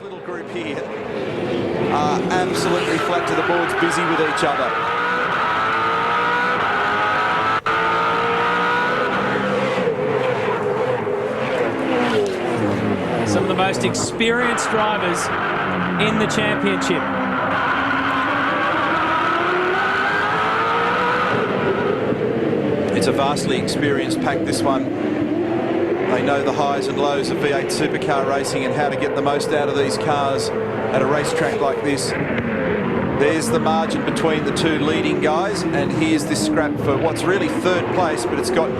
little group here are absolutely flat to the boards, busy with each other. Some of the most experienced drivers in the championship. It's a vastly experienced pack, this one. They know the highs and lows of V8 supercar racing and how to get the most out of these cars at a racetrack like this. There's the margin between the two leading guys, and here's this scrap for what's really third place, but it's got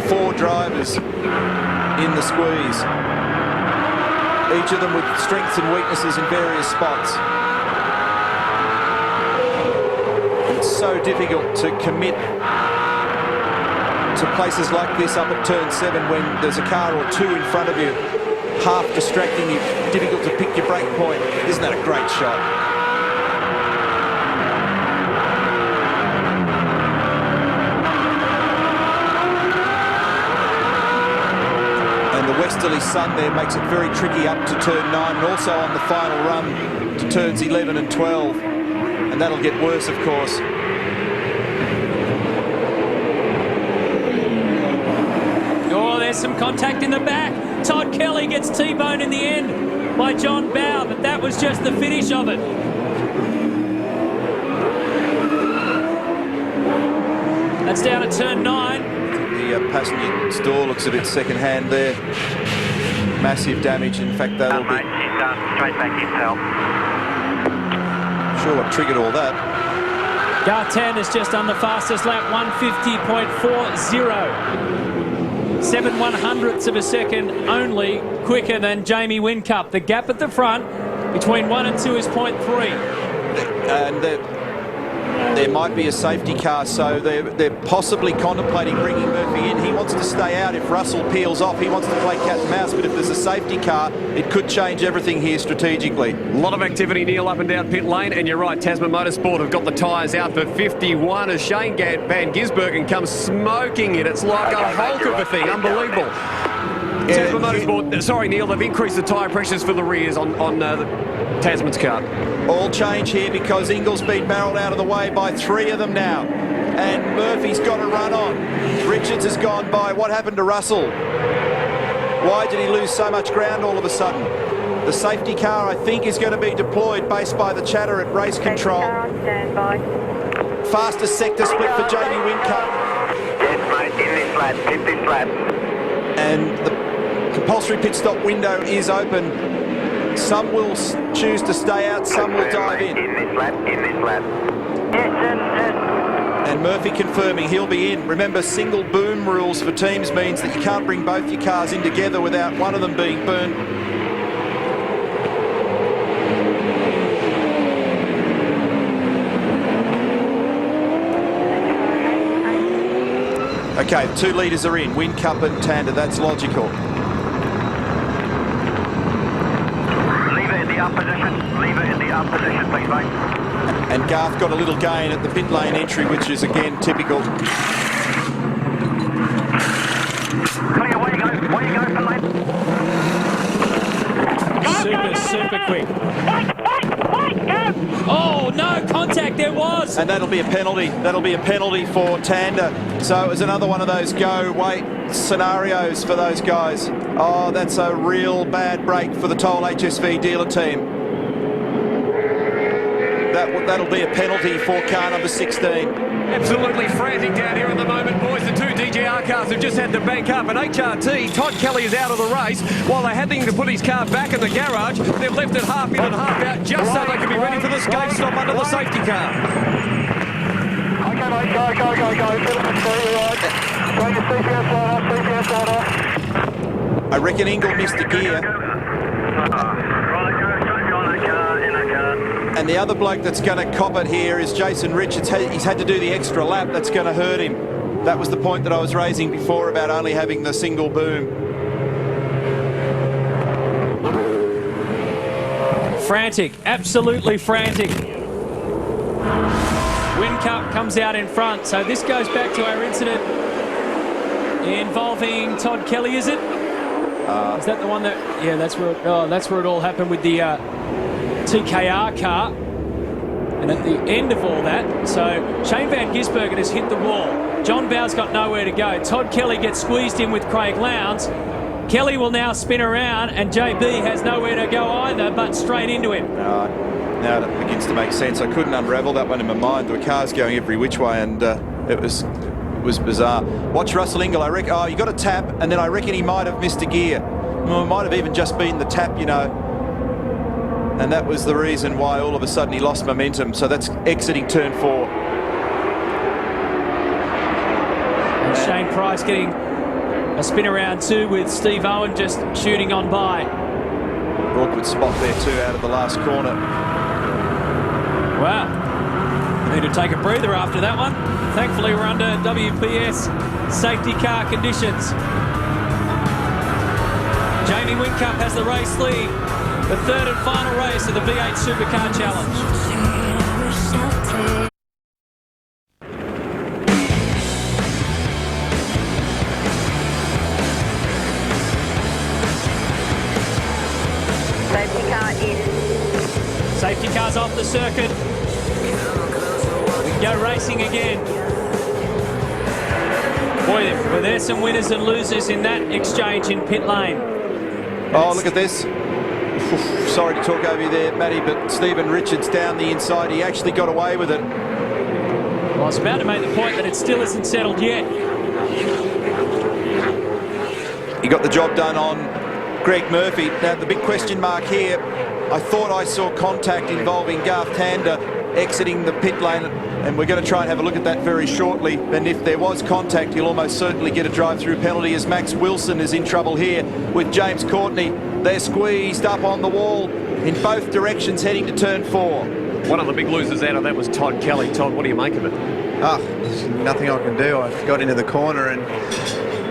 4 drivers in the squeeze. Each of them with strengths and weaknesses in various spots. It's so difficult to commit to places like this up at turn 7 when there's a car or 2 in front of you, half distracting you, difficult to pick your brake point. Isn't that a great shot? And the westerly sun there makes it very tricky up to turn 9 and also on the final run to turns 11 and 12. And that'll get worse, of course. There's some contact in the back. Todd Kelly gets T-boned in the end by John Bow, but that was just the finish of it. That's down at turn 9. The passenger door looks a bit second-hand there. Massive damage. In fact, that'll be... Mate, she's straight back himself. Sure what triggered all that. Gartan has just done the fastest lap, 150.40. 7/100ths of a second only quicker than Jamie Whincup. The gap at the front between 1 and 2 is 0.3. And there might be a safety car, so they're possibly contemplating bringing Murphy in. He wants to stay out. If Russell peels off, he wants to play cat and mouse, but if there's a safety car, it could change everything here strategically. A lot of activity, Neil, up and down pit lane, and you're right, Tasman Motorsport have got the tyres out for 51 as Shane Van Gisbergen comes smoking it. It's like a Hulk of a thing, unbelievable. Tasman Motorsport, sorry Neil, they've increased the tyre pressures for the rears on the Tasman's car. All change here because Ingall's been barrelled out of the way by 3 of them now. And Murphy's got a run on. Richards has gone by. What happened to Russell? Why did he lose so much ground all of a sudden? The safety car, I think, is going to be deployed based by the chatter at race control. Fastest sector split for Jamie Whincup. Yes, mate, in this lap, 50 lap. And the compulsory pit stop window is open. Some will choose to stay out, some will dive in. In this lap, in this lap. Yes. And Murphy confirming he'll be in. Remember, single boom rules for teams means that you can't bring both your cars in together without one of them being burned. Okay, the 2 leaders are in, Whincup and Tander, that's logical. Leave it in the up position, please, mate. And Garth got a little gain at the pit lane entry, which is again typical. Clear, where you go for lane? Super quick. Oh, no contact, there was. And that'll be a penalty. That'll be a penalty for Tander. So it was another one of those go-wait scenarios for those guys. Oh, that's a real bad break for the Toll HSV dealer team. That'll be a penalty for car number 16. Absolutely frantic down here at the moment, boys. The 2 DJR cars have just had to bank up. And HRT, Todd Kelly is out of the race. While they're having to put his car back in the garage, they've left it half in and half out just so they can be ready for the skate stop under the safety car. Okay, mate, go. Bring your CPS line off. I reckon Ingle missed a gear. And the other bloke that's going to cop it here is Jason Richards. He's had to do the extra lap. That's going to hurt him. That was the point that I was raising before about only having the single boom. Frantic, absolutely frantic. Whincup comes out in front. So this goes back to our incident involving Todd Kelly, is it? Is that the one that? Yeah, that's where. That's where it all happened with the TKR car. And at the end of all that, so Shane Van Gisbergen has hit the wall. John Bow's got nowhere to go. Todd Kelly gets squeezed in with Craig Lowndes. Kelly will now spin around, and JB has nowhere to go either, but straight into him. Now it begins to make sense. I couldn't unravel that one in my mind. There were cars going every which way, and it was bizarre. Watch Russell Ingall. I reckon. Oh, you got a tap, and then I reckon he might have missed a gear. Well, it might have even just been the tap, you know. And that was the reason why all of a sudden he lost momentum. So that's exiting turn 4. And Shane Price getting a spin around too, with Steve Owen just shooting on by. Awkward spot there too out of the last corner. Wow. Need to take a breather after that one. Thankfully we're under WPS safety car conditions. Jamie Whincup has the race lead. The third and final race of the V8 Supercar Challenge. Safety car in. Safety cars off the circuit. We go racing again. Boy, were there some winners and losers in that exchange in pit lane. Oh, look at this. Sorry to talk over you there, Matty, but Stephen Richards down the inside. He actually got away with it. Well, I was about to make the point that it still isn't settled yet. He got the job done on Greg Murphy. Now, the big question mark here, I thought I saw contact involving Garth Tander exiting the pit lane, and we're going to try and have a look at that very shortly. And if there was contact, he'll almost certainly get a drive-through penalty, as Max Wilson is in trouble here with James Courtney. They're squeezed up on the wall in both directions heading to turn 4. One of the big losers out of that was Todd Kelly. Todd, what do you make of it? There's nothing I can do. I got into the corner and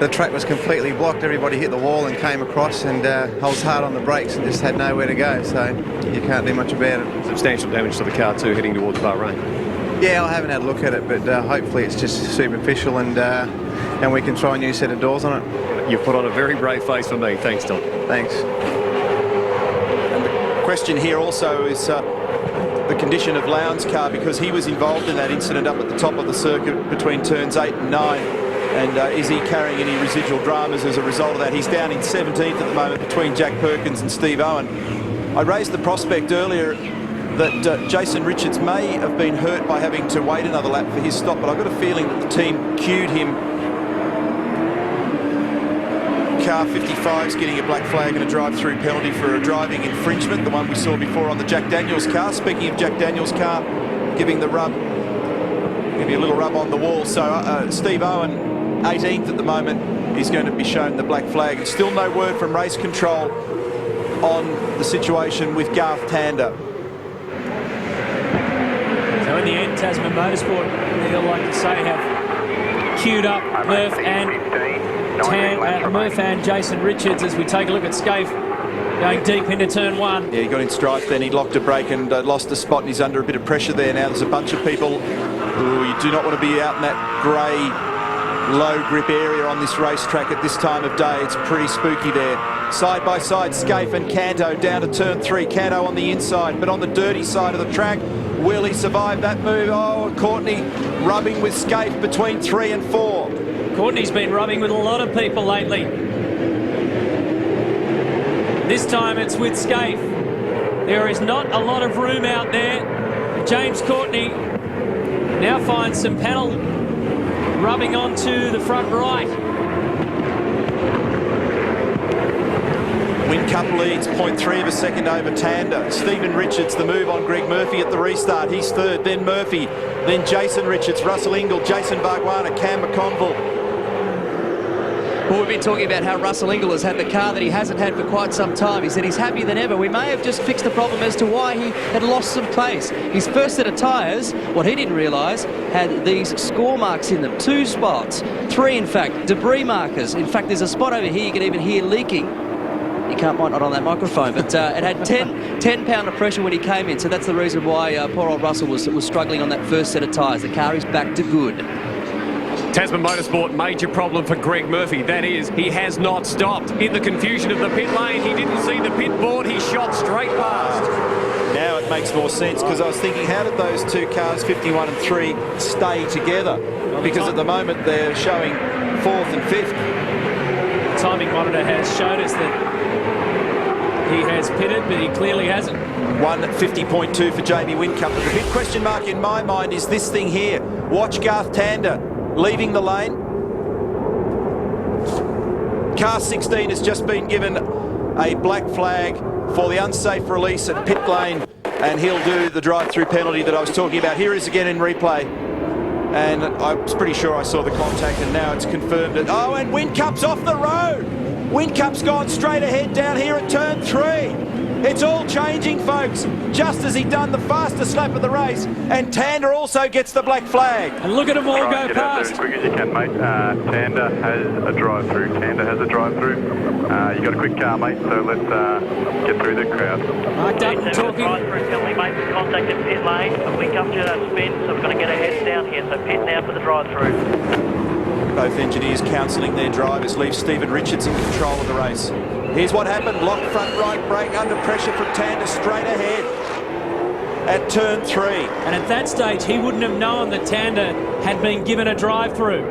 the track was completely blocked. Everybody hit the wall and came across, and I was hard on the brakes and just had nowhere to go, so you can't do much about it. Substantial damage to the car too, heading towards Bahrain. Yeah, I haven't had a look at it, but hopefully it's just superficial, and we can try a new set of doors on it. You've put on a very brave face for me. Thanks, Todd. Thanks. And the question here also is the condition of Lowndes' car, because he was involved in that incident up at the top of the circuit between turns 8 and 9. And is he carrying any residual dramas as a result of that? He's down in 17th at the moment between Jack Perkins and Steve Owen. I raised the prospect earlier that Jason Richards may have been hurt by having to wait another lap for his stop, but I've got a feeling that the team cued him. Car 55's getting a black flag and a drive-through penalty for a driving infringement, the one we saw before on the Jack Daniels car. Speaking of Jack Daniels' car, giving the rub, maybe a little rub on the wall. So Steve Owen, 18th at the moment, is going to be shown the black flag. And still no word from race control on the situation with Garth Tander. So in the end, Tasman Motorsport, they'll like to say, have queued up Murph and Jason Richards as we take a look at Scaife going deep into turn 1. Yeah, he got in strife then. He locked a brake and lost a spot, and he's under a bit of pressure there now. There's a bunch of people who you do not want to be out in that grey, low grip area on this racetrack at this time of day. It's pretty spooky there. Side by side, Scaife and Canto down to turn 3. Canto on the inside, but on the dirty side of the track. Will he survive that move? Oh, Courtney rubbing with Scaife between 3 and 4. Courtney's been rubbing with a lot of people lately. This time it's with Scaife. There is not a lot of room out there. James Courtney now finds some panel rubbing onto the front right. Whincup leads 0.3 of a second over Tander. Stephen Richards, the move on Greg Murphy at the restart. He's third, then Murphy, then Jason Richards, Russell Ingall, Jason Bargwanna, Cam McConville. Well, we've been talking about how Russell Ingall has had the car that he hasn't had for quite some time. He said he's happier than ever. We may have just fixed the problem as to why he had lost some pace. His first set of tyres, what he didn't realise, had these score marks in them. 2 spots, 3 in fact, debris markers. In fact, there's a spot over here you can even hear leaking. You might not on that microphone, but it had 10 pound of pressure when he came in, so that's the reason why poor old Russell was struggling on that first set of tyres. The car is back to good. Tasman Motorsport, major problem for Greg Murphy. That is, he has not stopped. In the confusion of the pit lane, he didn't see the pit board. He shot straight past. Now it makes more sense, because I was thinking, how did those two cars, 51 and 3, stay together? Because at the moment they're showing 4th and 5th. The timing monitor has showed us that he has pitted, but he clearly hasn't. 1:50.2 for Jamie Whincup. But the big question mark in my mind is this thing here. Watch Garth Tander leaving the lane. Car 16 has just been given a black flag for the unsafe release at pit lane, and he'll do the drive-through penalty that I was talking about. Here he is again in replay, and I was pretty sure I saw the contact, and now it's confirmed it. Oh, and Whincup's off the road. Whincup's gone straight ahead down here at turn 3. It's all changing, folks, just as he'd done the fastest lap of the race, and Tander also gets the black flag. And look at them all go Get out there past. as quick as you can, mate. Tander has a drive-through. Tander has a drive-through. You got a quick car, mate, so let's get through the crowd. Mark Dutton talking. Drive-through penalty, mate, for contact in pit lane. A Whincup did a spin, so we've got to get our heads down here. So pit now for the drive-through. Both engineers counselling their drivers, leave Stephen Richards in control of the race. Here's what happened. Locked front right brake under pressure from Tander straight ahead at turn 3. And at that stage, he wouldn't have known that Tander had been given a drive-through.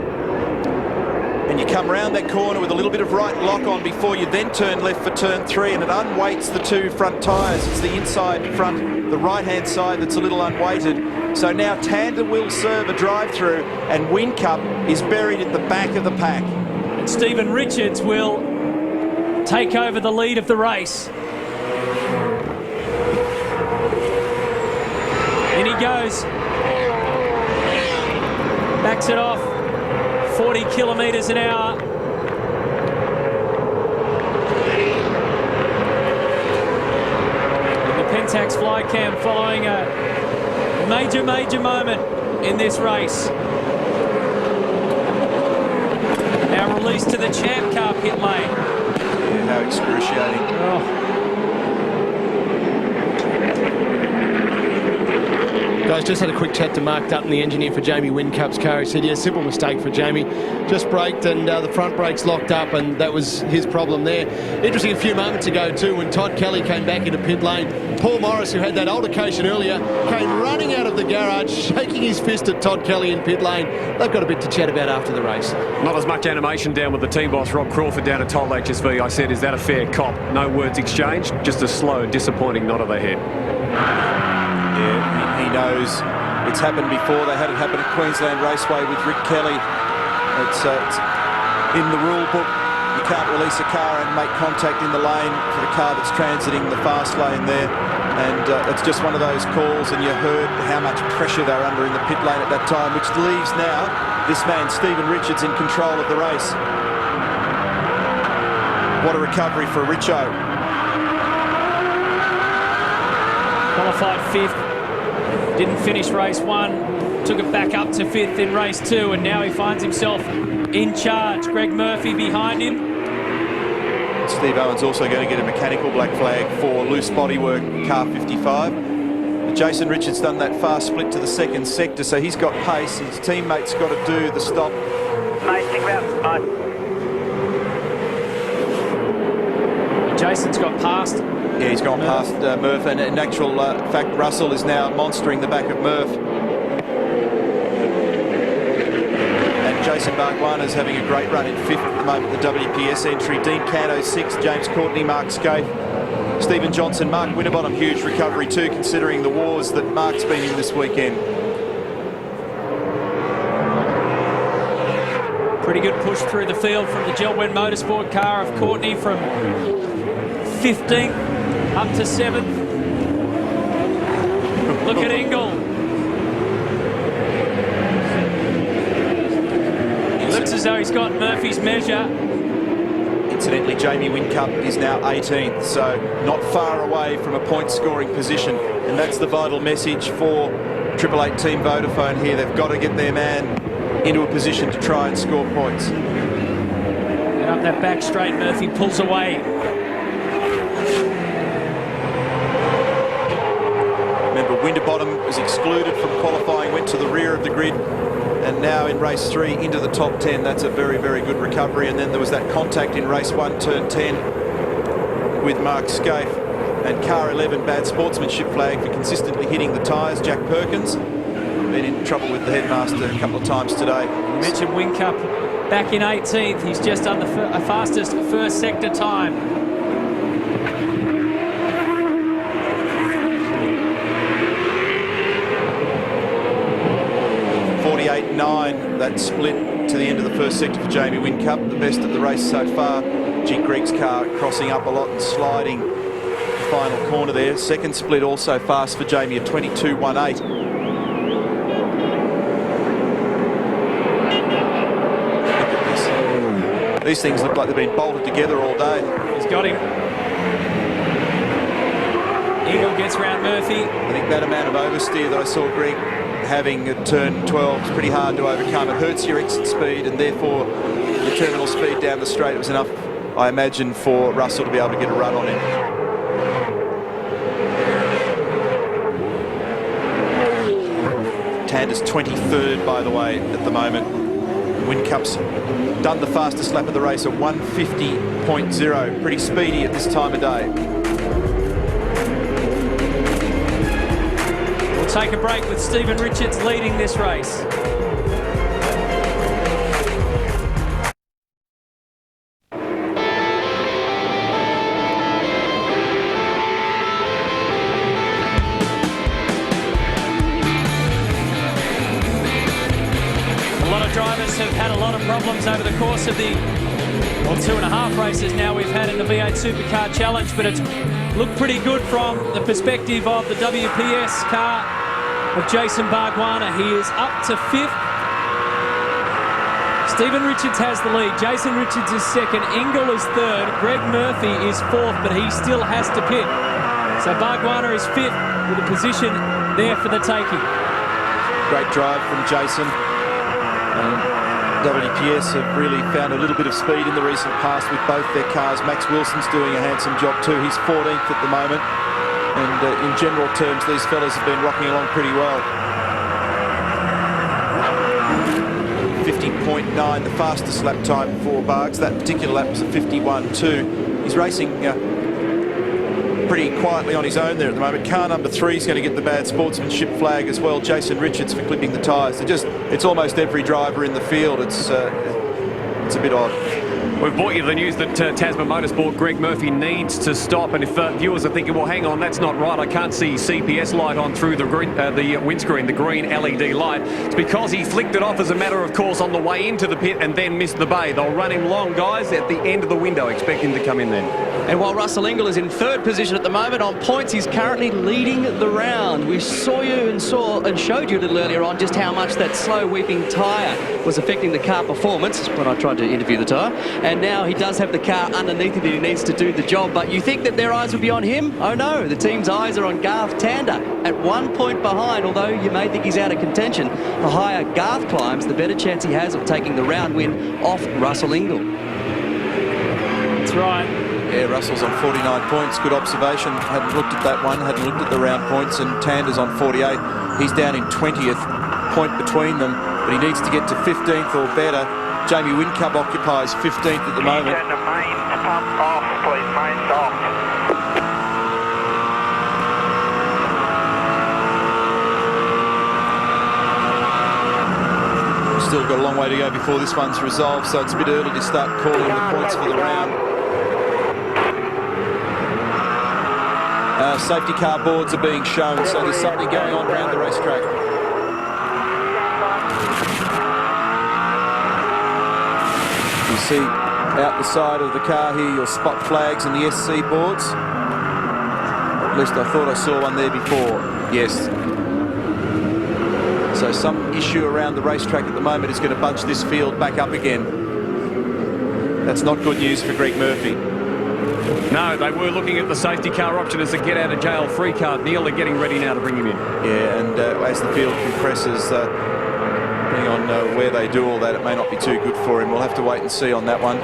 And you come round that corner with a little bit of right lock on before you then turn left for turn 3, and it unweights the two front tyres. It's the inside front, the right-hand side that's a little unweighted. So now Tander will serve a drive-through, and Whincup is buried in the back of the pack. And Stephen Richards will take over the lead of the race. In he goes. Backs it off. 40 kilometres an hour. And the Pentax Flycam following a major moment in this race. Now released to the Champ Car pit lane. Yeah, how excruciating. Oh. Guys, just had a quick chat to Mark Dutton, the engineer for Jamie Whincup's car. He said, yeah, simple mistake for Jamie. Just braked and the front brakes locked up, and that was his problem there. Interesting, a few moments ago too, when Todd Kelly came back into pit lane, Paul Morris, who had that altercation earlier, came running out of the garage, shaking his fist at Todd Kelly in pit lane. They've got a bit to chat about after the race. Not as much animation down with the team boss, Rob Crawford, down at Toll HSV. I said, is that a fair cop? No words exchanged, just a slow, disappointing nod of the head. Yeah, he knows it's happened before. They had it happen at Queensland Raceway with Rick Kelly. It's in the rule book. You can't release a car and make contact in the lane for the car that's transiting the fast lane there. And it's just one of those calls, and you heard how much pressure they're under in the pit lane at that time, which leaves now this man, Stephen Richards, in control of the race. What a recovery for Richo. Qualified 5th. Didn't finish race 1. Took it back up to 5th in race 2, and now he finds himself in charge. Greg Murphy behind him. Steve Owen's also going to get a mechanical black flag for loose bodywork, car 55. Jason Richards done that fast split to the second sector, so he's got pace. His teammate's got to do the stop. Mate, think about Jason's got past. Yeah, he's gone past Murph, and in actual fact, Russell is now monstering the back of Murph. And Jason Barguana's having a great run in 5th at the moment, the WPS entry. Dean Canto 6th, James Courtney, Mark Scaife, Stephen Johnson, Mark Winterbottom, huge recovery too, considering the wars that Mark's been in this weekend. Pretty good push through the field from the Gelwen Motorsport car of Courtney from 15th up to 7th. Look at Engel. He looks as though he's got Murphy's measure. Incidentally, Jamie Whincup is now 18th, so not far away from a point-scoring position. And that's the vital message for Triple Eight Team Vodafone here. They've got to get their man into a position to try and score points. And up that back straight, Murphy pulls away. Remember, Winterbottom was excluded from qualifying, went to the rear of the grid. And now in race 3 into the top 10. That's a very, very good recovery. And then there was that contact in race 1, turn 10 with Mark Scaife. And car 11, bad sportsmanship flag for consistently hitting the tyres. Jack Perkins been in trouble with the headmaster a couple of times today. You mentioned Whincup back in 18th. He's just done the fastest first sector time. That split to the end of the first sector for Jamie Whincup, the best of the race so far. Jig Greig's car crossing up a lot and sliding the final corner there. Second split also fast for Jamie at 22.18. Look at this. These things look like they've been bolted together all day. He's got him. Eagle gets round Murphy. I think that amount of oversteer that I saw Greig having at turn 12 is pretty hard to overcome. It hurts your exit speed and therefore your terminal speed down the straight. It was enough, I imagine, for Russell to be able to get a run on him. Tander's 23rd, by the way, at the moment. Whincup's done the fastest lap of the race at 150.0. Pretty speedy at this time of day. Take a break with Stephen Richards leading this race. A lot of drivers have had a lot of problems over the course of the 2.5 races now we've had in the V8 Supercar Challenge, but it's looked pretty good from the perspective of the WPS car of Jason Bargwanna. He is up to 5th. Stephen Richards has the lead. Jason Richards is 2nd. Engel is 3rd. Greg Murphy is 4th, but he still has to pit. So Bargwanna is 5th with a position there for the taking. Great drive from Jason. WPS have really found a little bit of speed in the recent past with both their cars. Max Wilson's doing a handsome job too. He's 14th at the moment. And in general terms, these fellas have been rocking along pretty well. 50.9, the fastest lap time for Bargs. That particular lap was a 51.2. He's racing pretty quietly on his own there at the moment. Car number 3 is going to get the bad sportsmanship flag as well. Jason Richards for clipping the tyres. It's almost every driver in the field. It's a bit odd. We've brought you the news that Tasman Motorsport, Greg Murphy, needs to stop. And if viewers are thinking, well, hang on, that's not right, I can't see CPS light on through the windscreen, the green LED light. It's because he flicked it off as a matter of course on the way into the pit and then missed the bay. They'll run him long, guys, at the end of the window. Expect him to come in then. And while Russell Ingall is in 3rd position at the moment on points, he's currently leading the round. We saw you and showed you a little earlier on just how much that slow weeping tyre was affecting the car performance when I tried to interview the tyre. And now he does have the car underneath it and he needs to do the job. But you think that their eyes would be on him? Oh no, the team's eyes are on Garth Tander at 1 point behind, although you may think he's out of contention. The higher Garth climbs, the better chance he has of taking the round win off Russell Ingall. That's right. Yeah, Russell's on 49 points. Good observation. Hadn't looked at that one. Hadn't looked at the round points. And Tander's on 48. He's down in 20th. Point between them. But he needs to get to 15th or better. Jamie Whincup occupies 15th at the moment. Turn the mains pump off, please. Mains off. Still got a long way to go before this one's resolved, so it's a bit early to start calling the points for the round. Safety car boards are being shown, so there's something going on around the racetrack. You see out the side of the car here, you'll spot flags and the SC boards. At least I thought I saw one there before. Yes. So some issue around the racetrack at the moment is going to bunch this field back up again. That's not good news for Greg Murphy. No, they were looking at the safety car option as a get-out-of-jail-free card. Neil, they're getting ready now to bring him in. Yeah, and as the field compresses, depending on where they do all that, it may not be too good for him. We'll have to wait and see on that one.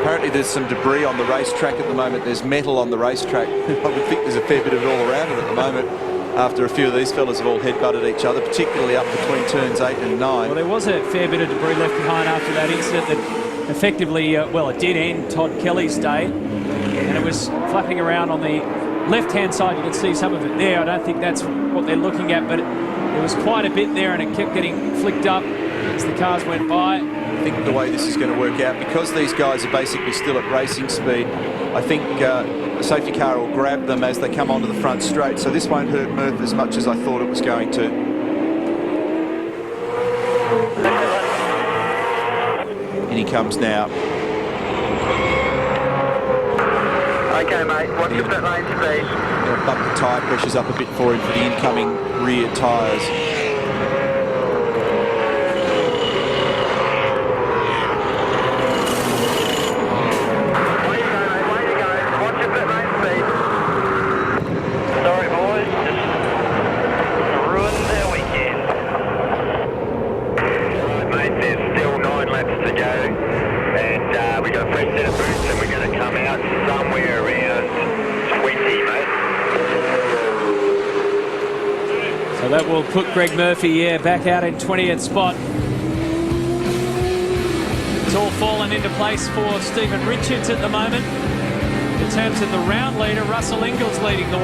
Apparently there's some debris on the racetrack at the moment. There's metal on the racetrack. I would think there's a fair bit of it all around it at the moment. after a few of these fellas have all headbutted each other, particularly up between turns 8 and 9. Well, there was a fair bit of debris left behind after that incident that effectively, well, it did end Todd Kelly's day, and it was flapping around on the left-hand side. You can see some of it there. I don't think that's what they're looking at, but there was quite a bit there, and it kept getting flicked up as the cars went by. I think the way this is going to work out, because these guys are basically still at racing speed, I think the safety car will grab them as they come onto the front straight. So this won't hurt Murph as much as I thought it was going to. In he comes now. Okay, mate, watch your pit lane speed. They'll bump the tyre pressures up a bit for him for the incoming rear tyres. So that will put Greg Murphy, back out in 20th spot. It's all fallen into place for Stephen Richards at the moment. In terms of the round leader, Russell Ingall's leading the way.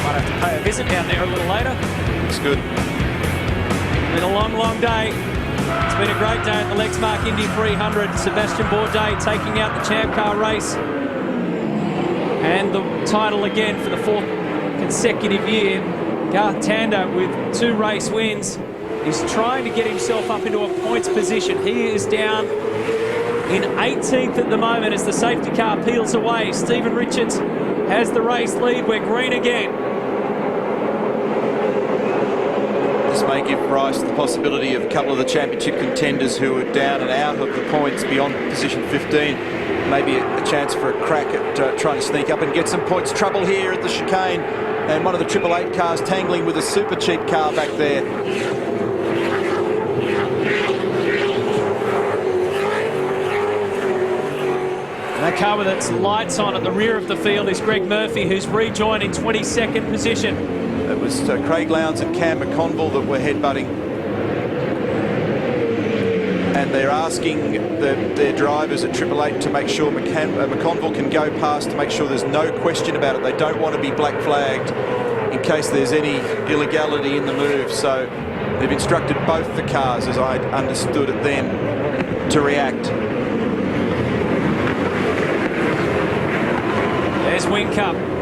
Might have to pay a visit down there a little later. Looks good. Been a long, long day. It's been a great day at the Lexmark Indy 300. Sebastian Bourdais taking out the Champ Car race. And the title again for the 4th consecutive year. Garth Tander with 2 race wins. He's trying to get himself up into a points position. He is down in 18th at the moment as the safety car peels away. Stephen Richards has the race lead. We're green again. This may give rise to the possibility of a couple of the championship contenders who are down and out of the points beyond position 15. Maybe a chance for a crack at trying to sneak up and get some points. Trouble here at the chicane, and one of the 888 cars tangling with a super cheap car back there. And that car with its lights on at the rear of the field is Greg Murphy, who's rejoined in 22nd position. It was Craig Lowndes and Cam McConville that were headbutting. And they're asking their drivers at 888 to make sure McConville can go past, to make sure there's no question about it. They don't want to be black flagged in case there's any illegality in the move. So they've instructed both the cars, as I understood it then, to react. There's Whincup.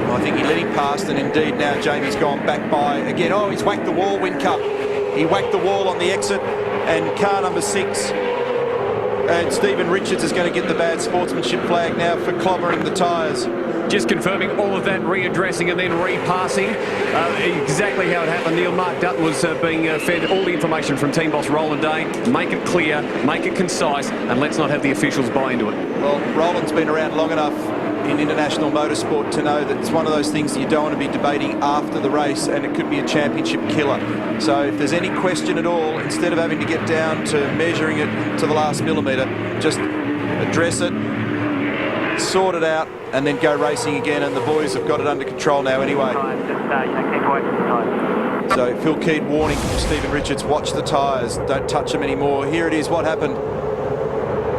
I think he let him past, and indeed now Jamie's gone back by again. Oh, he's whacked the wall, Whincup. He whacked the wall on the exit, and car number 6 and Stephen Richards is going to get the bad sportsmanship flag now for clobbering the tyres. Just confirming all of that, readdressing and then repassing. Exactly how it happened. Neil Mark Dutton was being fed all the information from team boss Roland Dane. Make it clear, make it concise, and let's not have the officials buy into it. Well, Roland's been around long enough in international motorsport to know that it's one of those things that you don't want to be debating after the race, and it could be a championship killer. So if there's any question at all, instead of having to get down to measuring it to the last millimetre, just address it, sort it out, and then go racing again, and the boys have got it under control now anyway. So Phil Keed warning from Stephen Richards, watch the tyres, don't touch them anymore. Here it is, what happened?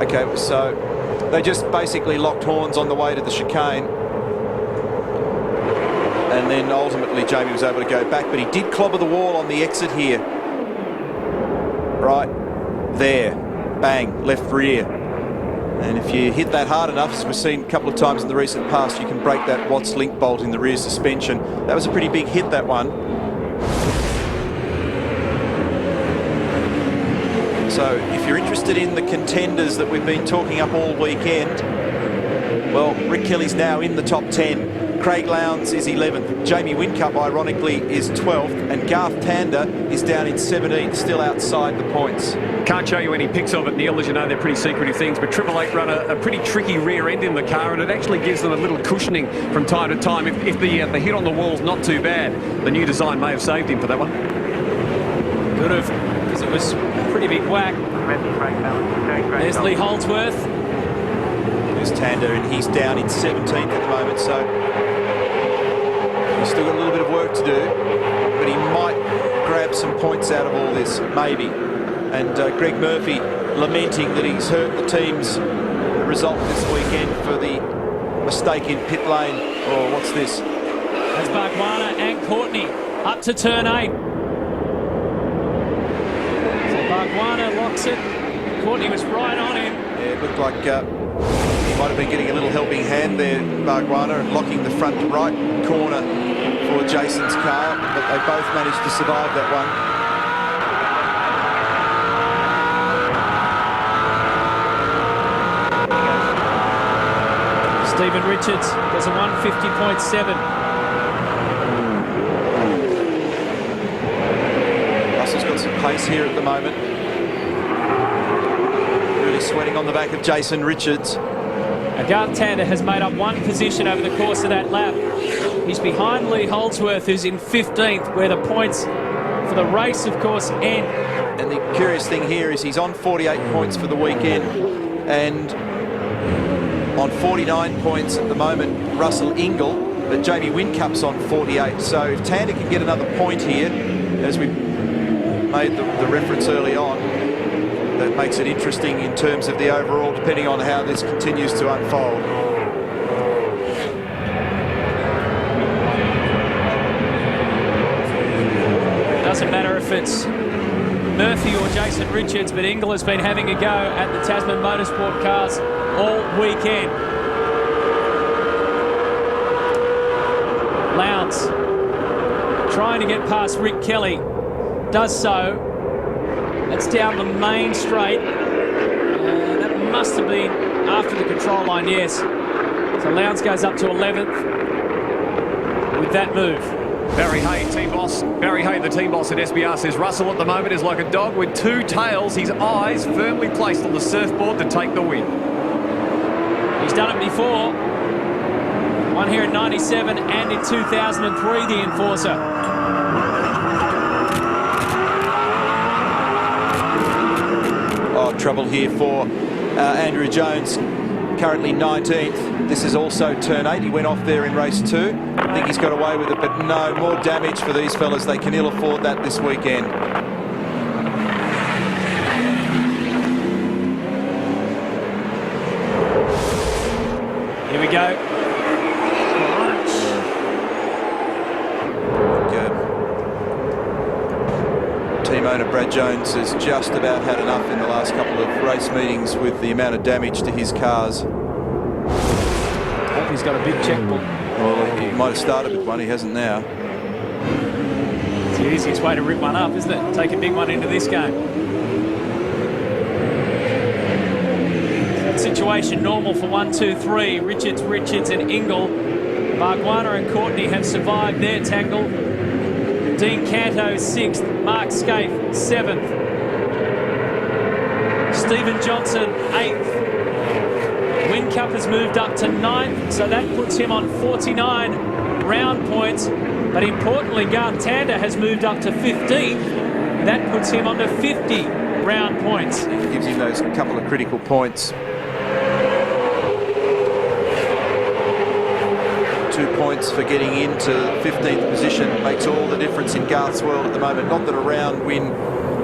Okay, so they just basically locked horns on the way to the chicane, and then ultimately Jamie was able to go back, but he did clobber the wall on the exit here. Right there, bang, left rear. And if you hit that hard enough, as we've seen a couple of times in the recent past, you can break that Watts link bolt in the rear suspension. That was a pretty big hit, that one. So if you're interested in the contenders that we've been talking up all weekend, well, Rick Kelly's now in the top 10. Craig Lowndes is 11th. Jamie Whincup, ironically, is 12th. And Garth Tander is down in 17th, still outside the points. Can't show you any pics of it, Neil, as you know they're pretty secretive things, but 888 run a pretty tricky rear end in the car, and it actually gives them a little cushioning from time to time. If the hit on the wall's not too bad, the new design may have saved him for that one. Could have, because it was a pretty big whack. There's Lee Holdsworth. There's Tander, and he's down in 17th at the moment, so he's still got a little bit of work to do, but he might grab some points out of all this, maybe. And Greg Murphy lamenting that he's hurt the team's result this weekend for the mistake in pit lane. Oh, what's this? As Bargwanna and Courtney up to turn 8. So Bargwanna locks it. Courtney was right on him. Yeah, it looked like he might have been getting a little helping hand there, Bargwanna, and locking the front right corner for Jason's car, but they both managed to survive that one. Stephen Richards does a 150.7. Russell's got some pace here at the moment. Really sweating on the back of Jason Richards. Garth Tander has made up one position over the course of that lap. He's behind Lee Holdsworth, who's in 15th, where the points for the race, of course, end. And the curious thing here is he's on 48 points for the weekend, and on 49 points at the moment, Russell Ingall, but Jamie Whincup's on 48. So if Tander can get another point here, as we made the reference early on, that makes it interesting in terms of the overall, depending on how this continues to unfold. It doesn't matter if it's Murphy or Jason Richards, but Ingall has been having a go at the Tasman Motorsport cars all weekend. Lowndes trying to get past Rick Kelly, does so. That's down the main straight. That must have been after the control line, yes. So Lowndes goes up to 11th with that move. Barry Hay, team boss. Barry Hay, the team boss at SBR, says Russell at the moment is like a dog with two tails. His eyes firmly placed on the surfboard to take the win. He's done it before. One here in 97 and in 2003, the enforcer. Oh, trouble here for Andrew Jones, currently 19th. This is also turn 8. He went off there in race 2. I think he's got away with it, but no, more damage for these fellas. They can ill afford that this weekend. Here we go. Team owner Brad Jones has just about had enough in the last couple of race meetings with the amount of damage to his cars. Hope he's got a big checkbook. Well, he might have started with one, he hasn't now. It's the easiest way to rip one up, isn't it? Take a big one into this game. Situation normal for 1, 2, 3. Richards and Ingall. Bargwanna and Courtney have survived their tangle. Dean Canto 6th, Mark Scaife 7th. Stephen Johnson 8th. Whincup has moved up to 9th, so that puts him on 49 round points. But importantly, Garth Tander has moved up to 15th. That puts him on to 50 round points. It gives him those couple of critical points. 2 points for getting into 15th position makes all the difference in Garth's world at the moment. Not that a round win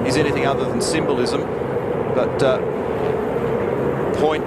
is anything other than symbolism, but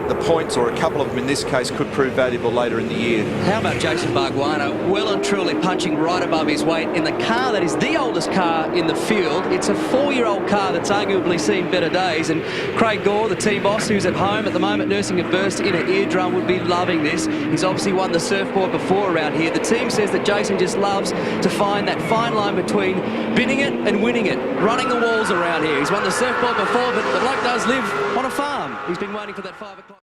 the points, or a couple of them in this case, could prove valuable later in the year. How about Jason Bargwanna? Well and truly punching right above his weight in the car that is the oldest car in the field. It's a 4-year-old car that's arguably seen better days, and Craig Gore, the team boss, who's at home at the moment nursing a burst in an eardrum, would be loving this. He's obviously won the surfboard before around here. The team says that Jason just loves to find that fine line between binning it and winning it, running the walls around here. He's won the surfboard before, but the bloke does live on a farm. He's been waiting for that 5 o'clock.